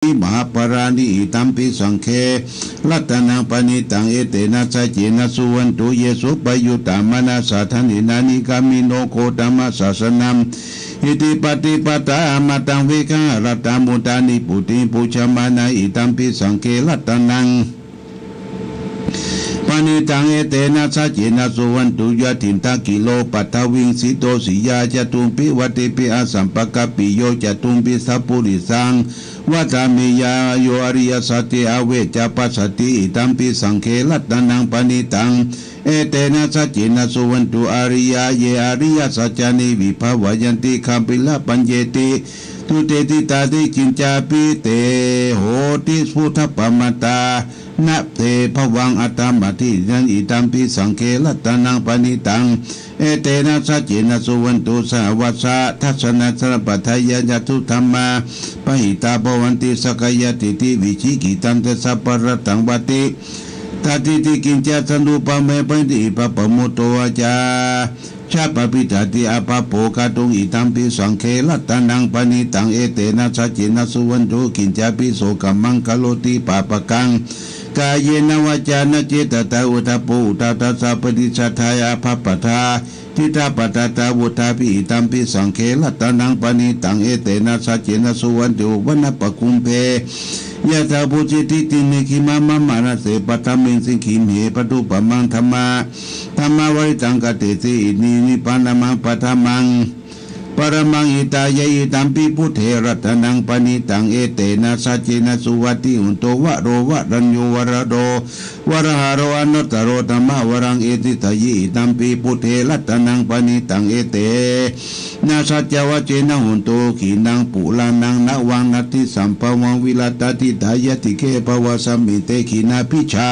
มหาปราณิตัมปิสังเครัตนังปณิตังเอเตนะสัจเจนะสุวันตุเยสุปยุตตามนาสาธนินานิกามิโนโคตมะศาสนัมอิติปฏิปตามาตังวิฆารัตมุตานิปุติปุชมานาอิตัมปิสังเครัตนังปณิตังเอเตนะสัจเจนะสุวันตุยะถินตะกิโลปัทวิงสิโตสิยาจตุมปิวัติปิอาสัมปกปิโยจตุมปิสัพพุริสังวัฏามิยาโยอริยสัตติอเวจปัสสติตัมปิสังเครัตนังปณิตังเอเตนะสัจเจนะสุวันตุอาริยาเยอริยสัจจานิวิภวยันติคัมปิลปัญเยติทุเตติตาติจินจาปิเตโหติสุทธปมตานะเตภวังอัตตมติยันอิตัมปิสังเครัตนังปณิตังเอเตนะสัจเจนะสุวันตุสาวัสสะทัศนะสรปัทยญาตุธรรมาปหิตาภวันติสกายติติวิชิกิตันเตสัพพรตังวติตาติติกินจาสันตุปะเมปันติปะปะมุตโตอาจาชาปปิตาติอาภาโภกาตุงอิตัมปิสังเครัตนังปณิตังเอเตนะสัจเจนะสุวันตุกินจาปิโสกัมมังคโลติปาปะกังกายเยนวาจานะเจตตาอุทาปุอุตตาสาปฏิสัทธายาภปทาทิฏฐปตตาวุธาปิอิตัมปิสังเครัตนังปณิตังเอเตนะสัจเจนะสุวันตุวนปะคุมเพยะถาภูจิติติเนคิมามามานะเสปะตะเมสิขิมเหปตุปะมังธรรมาวริตังกเตสินินิปานะมังปะทะมังปรมังอิตายะอิตัมปิพุทเถรัตนังปณิตังเอเตนะสัจเจนะสุวัติอุนโตวะโรวะรัญโยวรโดวรหาโรอนุตตโรธัมมาวรังเอติตยิอิตัมปิพุทเถรัตนังปณิตังเอเตนะสัจจวะเจนะหุนโตขีนังปุลานังนะวังนัตติสัมภวังวิลาตติทายติเกภวสัมมิเตขีนาพิชา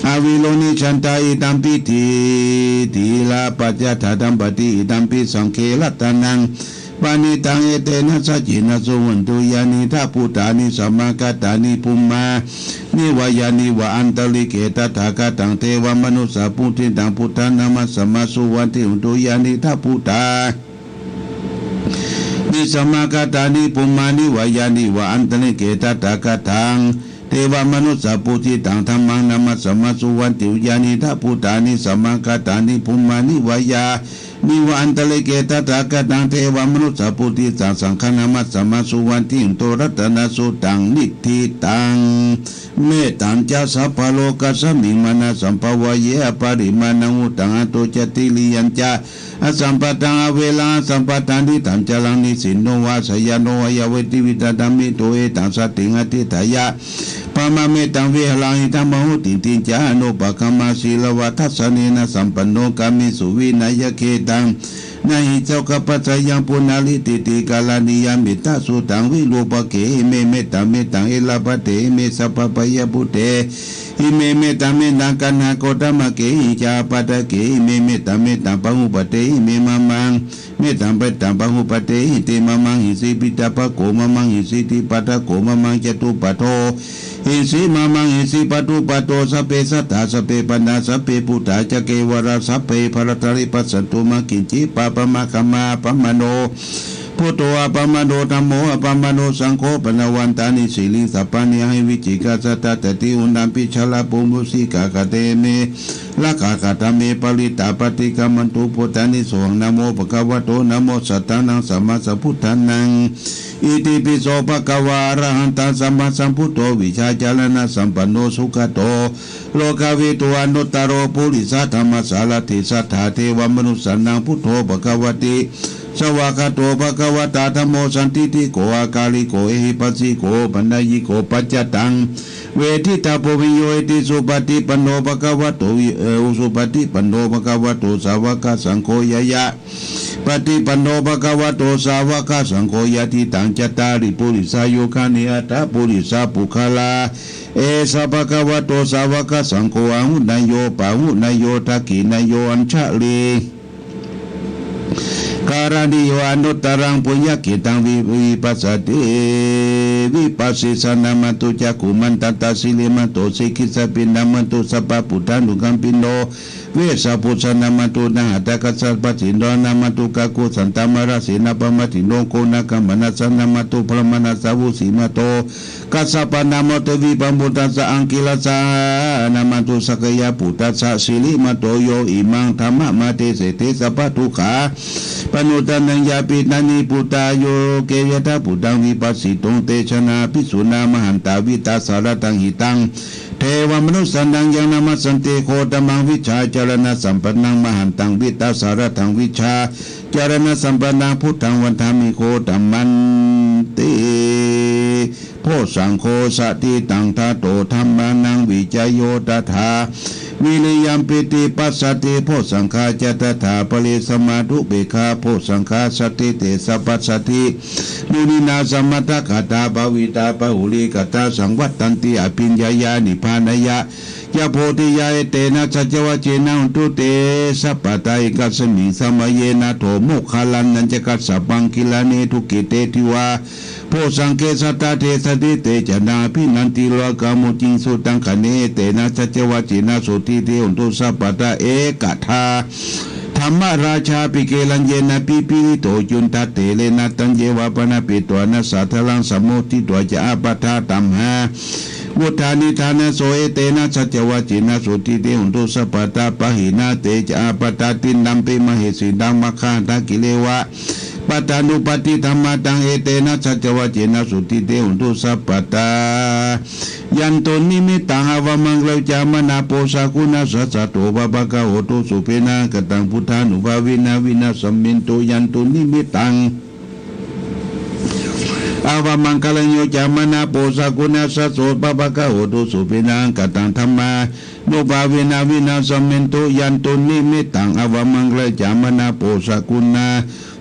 อวิโลนิชันตาอิตัมปิทีลาปัจจทาตัมปติอิตัมปิสังเครัตนังปณิตังเอเตนะสัจเจนะสุวันตุยานิทัพพุตานิสัมมากัตตานิภุมมานิวายานิวะอันตลิเกตถาคตังเทวมนุสสะพุทธิตังพุทธานามัสสมาสุวันติอุตุยานิทัพพุตานิสัมมากัตตานิภุมมานิวายานิวะอันตลิเกตถาคตังเทวมนุสสะพุทธิตังธัมมังนามัสสมาสุวันติยานิทัพพุตานิสัมมากัตตานิภุมมานิวายานิวอันตเลเกตตากตังเทวมนุสสะพุทธิสังสังฆนามัสสมาสุวันติโตรัตนะสุตังนิทิตังเมตัญจสัพพโลกัสสมิงมนะสัมภวะเยอปริมาณังอุตังอโตจติลิยัญจาอสัมปตังอเวลาสัมปตันติตัญจลังนิสินโนวาสยโนวยเวติวิตาตัมมิโตเอตังสติงอติทายะปะมะเมตังวิหลังอิตัมมหุติติจาโนปะคัมมาศีลวัฏัสสเนนะสัมปันโนกามิสุวินัยเกตังนาหิเจ้ากัปปัจจยังปุณาลิติติกาลานิยามิตาสุตังวิโลปะเกเมเมตังเมตังเอลาปะเตเมสัพพะยะปุเตอิเมเมตังเมตังกันหาโกตมะเกหิจาปะตะเกอิเมเมตังเมตังปะหุปะเตอิเมมะมังเมตังเปตังปะหุปะเตหิติมะมังหิสิปิตาปะโกมะมังหิสิติปะตะโกมะมังจตุปะโทหิสิมะมังหิสิปะตุปะโตสัพเพสัตตาสัพเพปันนาสัพเพพุทธาจะเกวราสัพเพภรตริปัสสันตุมะกินจิปะปะมะคัมมาปะมโนพุทโธอปะมโนธัมโมอปะมโนสังโฆปะนวันตานิสิลิสัพพะนิให้วิจิกาสัตตตติอุนัมปิชลาปุมุสิกากะเตเมละกากะตะเมปริตาปฏิกัมมันตุพุทธานิสวงนะโมภะคะวะโตนะโมสัตตานังสัมมาสัมพุทธันังอิติปิโสภะคะวะอะระหันตัสัมมาสัมพุทโธวิชาจารณะสัมปันโนสุขโตโลกาวิตุอนุตตโรปุริสัทธรรมสารติสัทธาเทวมนุสสานังพุทโธภะคะวะติสวากาโตภะคะวะตาธัมโมสันติติโกอากาลิโกเอหิปัสสิโกปัญญยิโกปัจจตังเวทิตาโพวิโยติสุปฏิปันโนภะคะวะโตสุปฏิปันโนภะคะวะโตสาวกสังโฆยะยะปฏิปันโนภะคะวะโตสาวกสังโฆยะทิตังจัตตาริปุริสายุคานิอัตตาปุริสาปุคลาเอสะภะคะวะโตสาวกสังโฆอะหุนายโยปะหุนายโยทักขินายโยอัญชะลี การณิโยอนุตตรังปุญญกิตังวิปัสสติ วิปัสสิสนามันตุจักขุมันตัตตาสิลิมันโตสิกิสปินามันตุสัพพพุทธานุกัมปิโนเวสาพุทธนามันตุนาหตะกัสสะปะจินโดนามันตุกะกุสันตมราสีนาปมะติโนโกนะกัมมนัสสนามันตุพรมนัสสาวุสีมาโตกัสสะปะนามโตวิปัมพุทธัสสะอังกิลัสสะนามันตุสักยะพุทธัสสะสิลิมาโตโยอิมังธรรมะมาเตเสติสัพพทุกขาปนุตันยังยาปินานิพุตตาโยเกยตาพุทธังวิปัสสิตงเตชนะภิกษุนามหันตาวิตาสารตังหิตังเทวมนุสสันดังยังนามัสสันติโคตมังวิชาจารณะสัมปันนังมหันตังวิตาสารตังวิชาจารณะสัมปันนังพุทธังวันธามิโคตมันติโพสังโฆสติตังทาโตธรรมานังวิจโยตถาวิริยัมปิติปัสสติโพสังฆาจตถาปริสมาธุเบคาโพสังฆาสติเตสัพพัสสติมุนินาสมัตถคตาภวิตาปหุลิกตาสังวัตตันติอภิญญายานิพพานายะยะโพธิยาเตนะสัจวะเจนะอุตุเตสัพพตาอิกัสมิสมัยเยนะโถโมคคัลลันนันจกัสสะปังกิลาเนทุกิเตทิวาโพสังเกสัตตาเทสติเตจนาพินันติโลกามุจิงสุตังคเนเตนะสัจวะเจนะสุติเตอุตุสัพพตาเอกทาธรรมราชาปิเกลันเยนะปิปิโตจุนทัตเตเลนะตัญเยวะปนะปิตัวนะสัทธลังสมุทิตัวจะอาปทาตัมหาวุฒานิธานะโสเอเตนะสัจวะจินะสุติเตหุนตุสัพพตาปะหินาเตจะอาปตาตินดัมปิมเหสีดังมะคาตากิเลวะปัตตานุปติธรรมตังเอเตนะสัจวะจินะสุติเตหุนตุสัพพตายันตุนิมิตังอวมังเลจามนาโปสากุณาสัสสะโตภะภะคะโหตุสุเปนะกตังพุทธานุภาวินาวินาสัมมินโตยันตุนิมิตังอาวมังคลัญโยจามนาโปสากุณาสัสโสภะภะคะโหตุสุเปนะกตังธัมมานุภาวินาวินาสัมมินโตยันตุนิมิตังอวมังคลัญจามนาโปสากุณา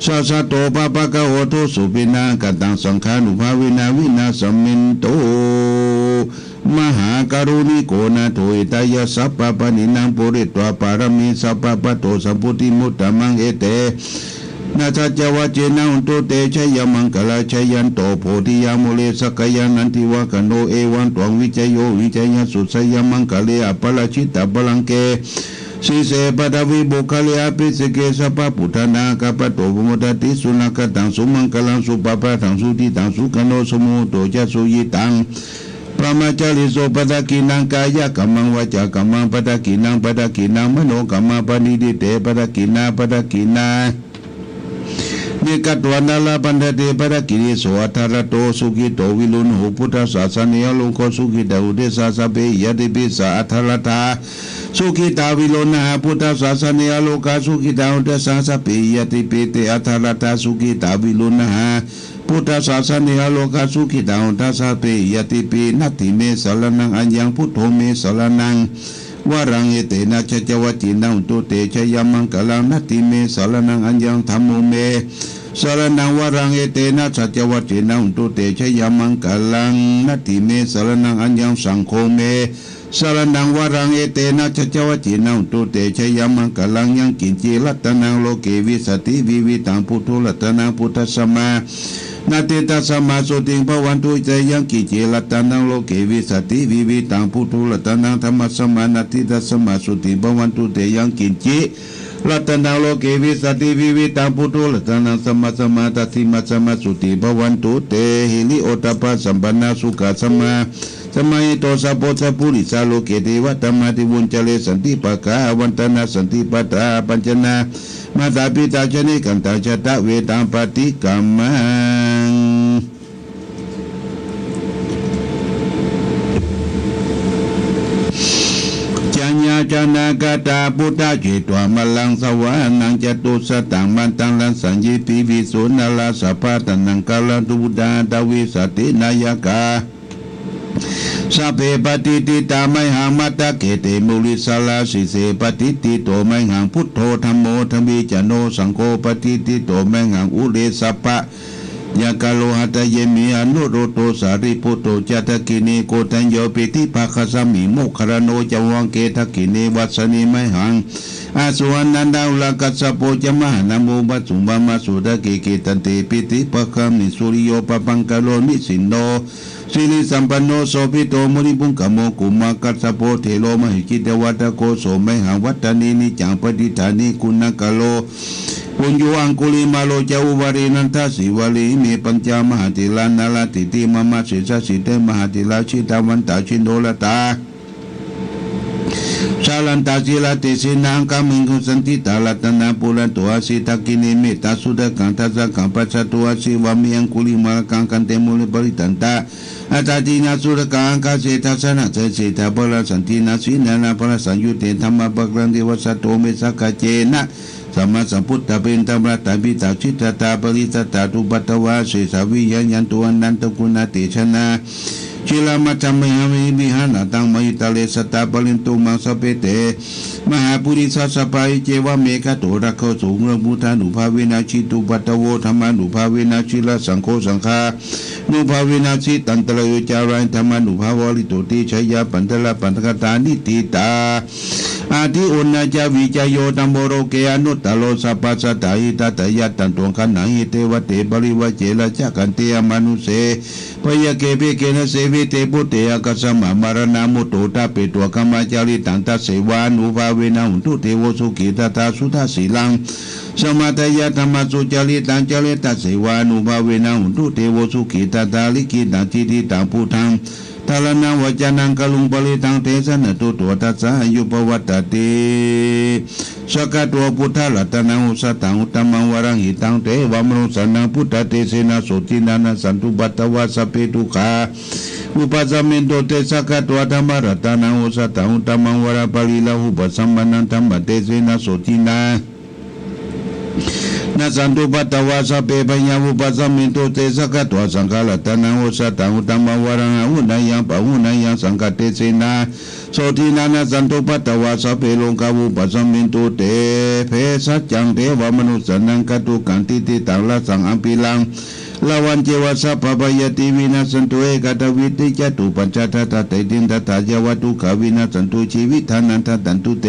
สัสสะโตภะภะคะโหตุสุเปนะกตังสังฆานุภาวินาวินาสัมมินโตมหาการุณิโกนาโถอิตายะสัพพะปนินังปุริตวปารมีสัพพะปะโตสัมพุทธิมุตตมังเอเตนาสัจวะเจนะอุตุเตชยมังคลาชยันโตโพธิยามุเลสกยานันทิวะกโนเอวันตวงวิจโยวิจยสุสยมังคเลอปะละชิตะบลังเกสีเสปดาวิบุคลิอาภิสเกสัพพะพุทธนาคปะโตภมุตติสุนักตังสุมังคลังสุปปะทังสุติตังสุขโนสมุโตจะสุยิตังพระมาจาริโสปตะกินังกายกัมมังวาจากัมมังปตะกินังปตะกินังมโนกัมมังปณิดิเตปตะกินาปตะกินานิกัตวนาลาปันเตปตะกิริโสอัทธรโตสุขิโตวิลุนหุพุทธศาสนิยโลกสุขิตาอุเดสาสเปยติปิสาอัทธรตาสุขิตาวิลุนหาพุทธศาสนิยโลกสุขิตาอุเดสาสเปยติปิเตอัทธรตาสุขิตาวิลุนหาพุทธศาสนิยโลกาสุขิตาอุทัสสะเปยติปีนัตถิเมสรนังอัญญังพุทโธเมสรนังวารังเอเตนะชจวัจจินังตุเตชยมังคลังนัตถิเมสรนังอัญญังธัมโมเมสรนังวารังเอเตนะชจวัจจินังตุเตชยมังคลังนัตถิเมสรนังอัญญังสังโฆเมสรนังวารังเอเตนะชจวัจจินังตุเตชยมังคลังยังกินจิรัตนังโลเกวิสติวิวิตังพุทโธรัตนังพุทธัสสมานาเตตัสสมาสุติงภวันตุใจยังกิเจรัตนังโลเกวิสติวิวิตังพุทโธรัตนังธรรมสมานาติตัสสมาสุติภวันตุเตยังกิจิรัตนังโลเกวิสติวิวิตังพุทโธรัตนังสัมมาสมาตัสสิมาสมาสุติภวันตุเตหิริโอตปะสัมปันนาสุขะสมาสมัยโตสัพพสัพพุริสาโลเกเทวตมาติวุญเจเลสันติปะกาวันตนาสันติปัตตาปัญจนามาตาปิตาชนิกันตาชะตะเวตังปฏิกัมมังจัญญาจนากตาพุทธจิตวามลังสวานังจตุสตังมันตังลันสัญญิปิวิสุนาลาสัพพะตันังกาลตุดาตวิสตินายกาสัพเพปฏิติตาไมหังมัตตะเกเตมุลิสาลาสิเสปฏิติโตไมหังพุทโธธัมโมธัมมิจโนสังโฆปฏิติโตไมหังอุเรสัพพะ ยากาโลหัตเยมิอนุโรโตสาริปุโตจัตกินีโกตัญโยปิติภาคสมิโมคารโนจวังเกทกินีวัสนีไมหังอาสุวรรณันดาอุลกัสสะโปจมหานาโมบัสสุบามาสุดะเกเกตันเตปิติภคมิสุริโยปปังกะโลนิสินโนสิริสัมปันโนโสภิโตมุนิปุงกโมกุมากัสสะโพเทโลมหิจิตวัตโกโสไมหังวัตนีนิจังปฏิฐานิคุณกะโลปุญโยอังคุลิมาโลจาอุวารินันทสิวลีเมปัญจามหาติลานาลาติติมามาสิสสิเตมหาติลาชิตาวันตาชินโดลตาชาลันตาจิลาติสินังกามิงคุสันติตาลตนาปุรันตัวสิตากินิเมตาสุดกันทัสกังปัสสตัวสิวามิยังคุลิมากังกันเตมุลิปริตันตาอาตาตินาสุดกังกาเสทัสนะเจสิตาบลสันตินาสินานาพระสัญยุเตธรรมะปะกรันเทวสัตโตเมสักเจนะสัมมาสัมพุทธเป็นธรรมะตาปิตาชิตตาปริตตาตุปัตตวาเสสาวิยันตุอนันตกุณาเตชนะชิลามัจจมหามิบิหานาตังมหิตาเลสตาปลินตุมังสเปเตมหาปุริสัสปายเจวะเมฆโตระโคสุงระมุทานุภาเวนะชิตุปัตตโวธรรมานุภาเวนะชิลสังโฆสังฆานุภาเวนะชิตันตระโยจารัยธรรมานุภาวลิโตติชัยยะปันตละปันตกตานิติตาอาทิอุณจาวิจโยตัมโมโรเกอนุตตโลสัพพสัตตาหิตตยะตันตวงขันนาหิเทวเตบริวะเจละจักขันเตมนุเสปยเกเปเกนะเสวิเตปุเตยกัสสมะมารณามุตโตตาเปตัวกรรมจาริตันตเสวานุภาเวนะหุนตุเทวสุขิตตาสุทาสีลังสมาตยะธรรมสุจาริตังจาริตัสเสวานุภาเวนะหุนตุเทวสุขิตตาลิกิตังทิฏฐิตังพุทธังทาลนาวจานังกลุงปริตังเทสนะตุตัวทัสสะยุปวัตติสกัตัวพุทธลัตนาอุสตังอุตมังวรังหิตังเทวมรุสันนังพุทธเตเสนะโสตินานะสันตุบัตตวะสเปตุขาอุปสัมมินโตเตสกัตัวธรรมรัตนาอุสตังอุตมังวรปลิลาหุปสัมมนันธรรมเตเสนะโสตินานาสันตุปัตตวาสเปปญาวุปสัมมิโตเตสกัตวสังฆลัตนาโอสตังอุตมวรังอุนายังปะอุนายังสังฆเตเสนาโสทินานาสันตุปัตตวาสเปโลกาวุปสัมมิโตเตเพสัจจังเทวมนุสนังกตุกันติติตังละสังอัมปิลังลาวันเจวะสัพพยติวินาสันตุเอกตวิติจตุปัญจทัตตะเตตินทัตถะเจวัตุขวินาสันตุชีวิตานันทตันตุเต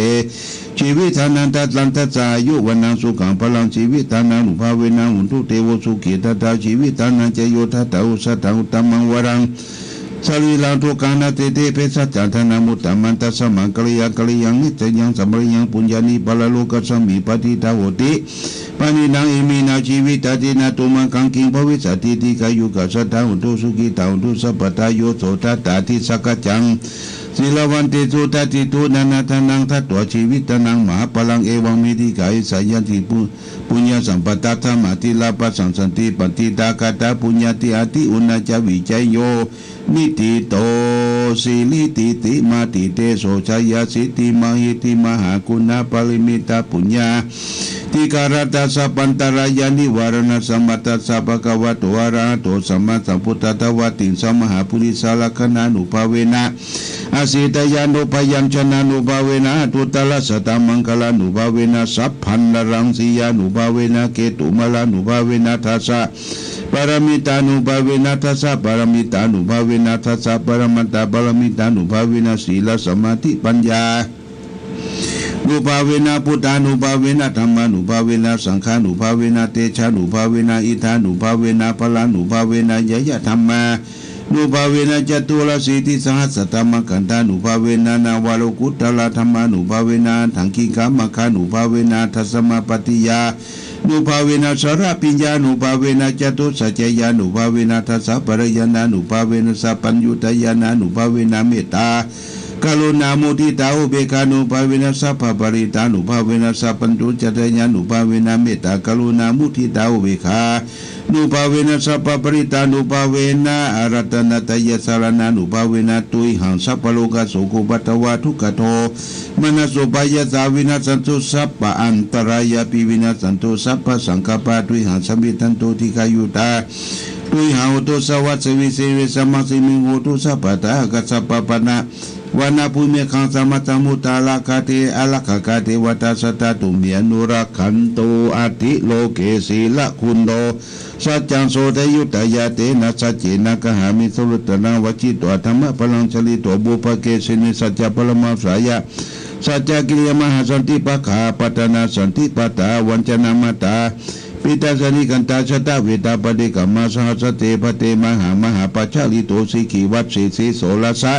ชีวิตานันทตันตสายุวันนังสุขังพลังชีวิตานังอุภาเวนะหุนตุเตวสุขิตตาชีวิตานันเจโยทัตตะอุสตังอุตมังวรังสรีลังทุกานาเตเตเพสัจจันทนามุตตมันตัสสมังกริยงนิจยังสัมปริยังปุญญานิปะละโลกัสสมิปฏิทาโหติปานินังอิมินาชีวิตาตินาตุมังกังกิงภวิสัตติติกายุกัสสะทาหุนตุสุขิตาหุนตุสัพพตาโยโสทัตตาทิสักจังศิลวันติสุตติตุนานาทานังทัตตัวชีวิตนังมหาพลังเอวังมิติกายสายันติปุญญาสัมปตาธรรมติลาปัสสังสันติปฏิตากาตาปุญญาติอาติอุณจวิจัยโยนิติโตสิลิติติมาติเตโสชัยสิติมหิติมหาคุณาปริมิตาปุญญาติการตาสัพพันตรายานิวารณสัมมัตสัพพะกวะโตอะระหะโตสัมมาสัมพุทธัสสะวะติสัมมหาปุริสาลคนานุภาเวนะอาสิตยานุปยัญชนะนุภาเวนะตุตละสตามังคลานุภาเวนะสัพพันนรังสียานุภาเวนะเกตุมลานุภาเวนะทัสสะปรมิตานุภาเวนะทัสสะปรมิตานุภาเวนะทัสสะปรมัตตาปรมิตานุภาเวนะศีลสมาธิปัญญานุภาเวนะพุทธานุภาเวนะธรรมานุภาเวนะสังฆานุภาเวนะเตชะนุภาเวนะอิทานุภาเวนะพลานุภาเวนะยยะธรรมานุภาเวนะจตุรสีติสหัสสตมกันธานุภาเวนะนาวาโลกุตตะธรรมานุภาเวนะทังคีกามคานุภาเวนะทัสสมาปฏิยานุภาเวนะสระปิญญานุภาเวนะจตุสัจจยานุภาเวนะทัสสะปริยานานุภาเวนะสัพพัญญุตยานานุภาเวนะเมตตากรุณามุทิตาอุเบกานุภาเวนะสัพพปริตานุภาเวนะสัพพัญญุจตยานุภาเวนะเมตตากรุณามุทิตาอุเบกานุภาเวนะสัพพปริตานุภาเวนะอารัตนตยสารนานุภาเวนะตุยหังสัพพโลกโสโกปัตตวะทุกขโทมนัสสุปายสาวินัสสันตุสัพพะอันตรายปิวินัสสันตุสัพพะสังฆปะตุยหังสัมมิทันตุทิกายุตา ตุยหาตุสวัสวิเสวิสมัสิมิโหตุสัพพตากัสสะปะปนะวานาภูมิขังสมัตตมุตาลาคาเตอลักขะเทวตาสตาตุเมียนุรักขันโตอาทิโลเกศีละคุณโตสัจจังโสทยุตยาเตนะสัจเจนะกหามิสุรุตนะวจิตตัวธรรมะพลังชลิตัวบุปเกสินิสัจจะพลมาสายะสัจจกิริยมหาสันติปะขาปัตนาสันติปตาวัญชนะมตาปิตาสนิกันตาชตาเวตาปฏิกัมมาสหัสเตปเตมหาปัจจลิโตสิกิวัตสีโสลสะ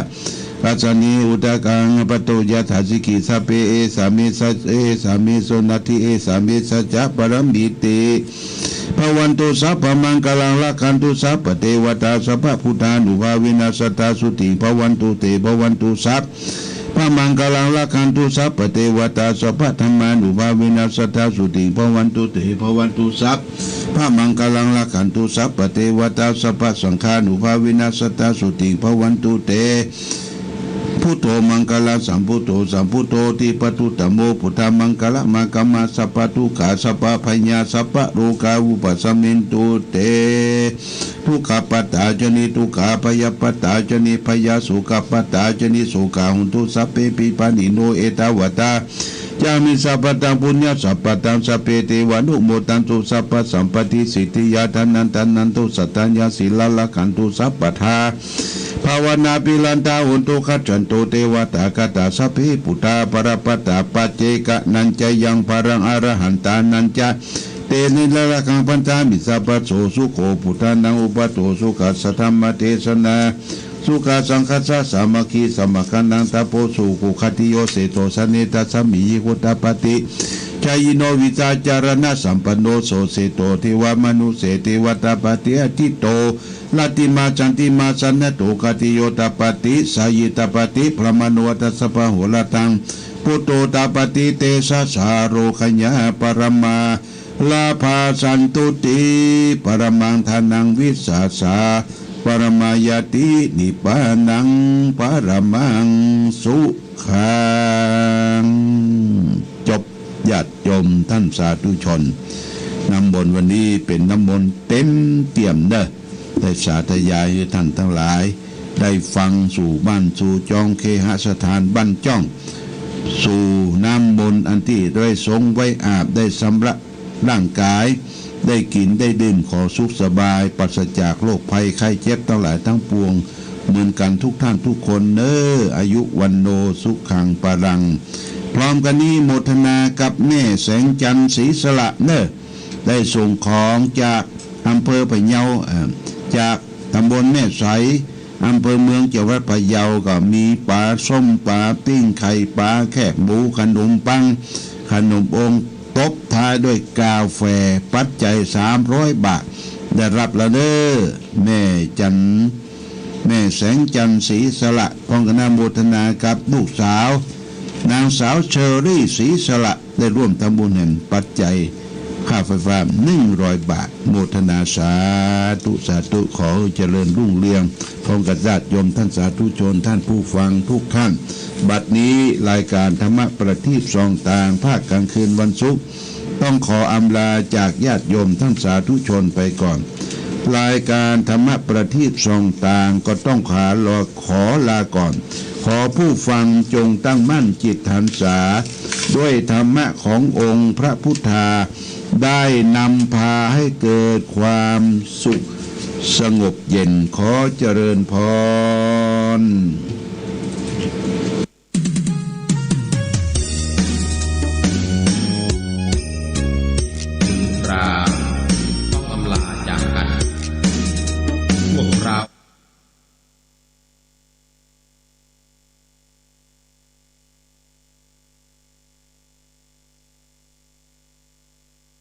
ปัจจนีอุตกังปโตยะถาสิกิสัพเพเอสามิสัจเอสามิโสนัตถิเอสามิสัจจะปรมิติภวันตุสัพพมังกลังละคันตุสัพพเทวตาสัพพพุทธานุภาวินาสตาสุติภวันตุเตภวันตุสัพพมังกลังละคันตุสัพพเทวตาสัพพธรรมานุภาวินาสตาสุติภวันตุเตภวันตุสัพพมังกลังละคันตุสัพพเทวตาสัพพสังฆานุภาวินาสตาสุติภวันตุเตพุทโธมังคลาสัมพุทโธสัมพุทโธติปตุตโมพุทธมังคละมังคมาสัพพทุกขาสัพพพญาสัพพโรกาอุปสัมมินตุเตทุกขปัตตาจนิทุกขาพยปัตตาจนิพยาสุขปัตตาจนิสุขาหุนตุสัพเพปิปานิโนเอตาวตาจามิสัพพตังปุญญาสัพพตังสัพเพเทวานุโมตันตุสัพพสัมปติสิทธิยาทานันตุสัตตัญญาศิลาละขันตุสัพพทาภาวนาปิลันตาหุนตุขัจฉันตุเทวตากตาสัพพิปุตตาปรปัตตาปัจเจกะนันจยังปรังอรหันตานันจะเตนิลละคังปัญจามิสัพพโสสุโขพุทธานังอุปโตสุขัสสะธรรมเทศนาสุขาสังคัสสะสามัคคีสมัคคันังตาโพสุขุคติโยเสโตสเนตัสสมิยิคุตปติชายโนวิจาจารณะสัมปันโนโสเสโตเทวมนุเสเทวตาปฏิอทิโตลาติมาจันติมาสันนโตกติโยตปฏิสายิตปฏิพระมโนตัสสะพะโหลตังปุตโตตปฏิเตสะสาโรขญาปรมาลาภาสันตุติปรมังทานังวิสาสาปรมายตินิพพานังปรมังสุขังจบญาติโยมท่านสาธุชนน้ำมนต์วันนี้เป็นน้ำมนต์เต็มเตี่ยมเด้อได้สาธยายให้ท่านทั้งหลายได้ฟังสู่บ้านสู่จองเคหสถานบ้านจ้องสู่น้ำมนต์อันที่ได้ทรงไว้อาบได้สำระร่างกายได้กินได้ดื่มขอสุขสบายปราศจากโรคภัยไข้เจ็บทั้งหลายทั้งปวงเหมือนกันทุกท่านทุกคนเน้ออายุวันโนสุขังปรังพร้อมกันนี้โมทนากับแม่แสงจันทร์ศรีสละเน้อได้ส่งของจากอำเภอพะเยาจากตำบลแม่ใสอำเภอเมืองจังหวัดพะเยาก็มีปลาส้มปลาปิ้งไข่ปลาแคบหมูขนมปังขนมองตบท้ายด้วยกาแฟปัจจัย300 บาทได้รับแล้วเด้อแม่แสงจันทร์ศรีสละพร้อมกันโมทนากับลูกสาวนางสาวเชอรี่ศรีสละได้ร่วมทำบุญแห่งปัจจัยค่าไฟฟ้า100 บาทโมทนาสาธุขอเจริญรุ่งเรืองพร้อมกับญาติโยมท่านสาธุชนท่านผู้ฟังทุกท่านบัดนี้รายการธรรมะประทีปส่องต่างภาคกลางคืนวันศุกร์ต้องขออำลาจากญาติโยมท่านสาธุชนไปก่อนรายการธรรมะประทีปส่องต่างก็ต้องขอลาก่อนขอผู้ฟังจงตั้งมั่นจิตหันษาด้วยธรรมะขององค์พระพุทธาได้นำพาให้เกิดความสุขสงบเย็นขอเจริญพร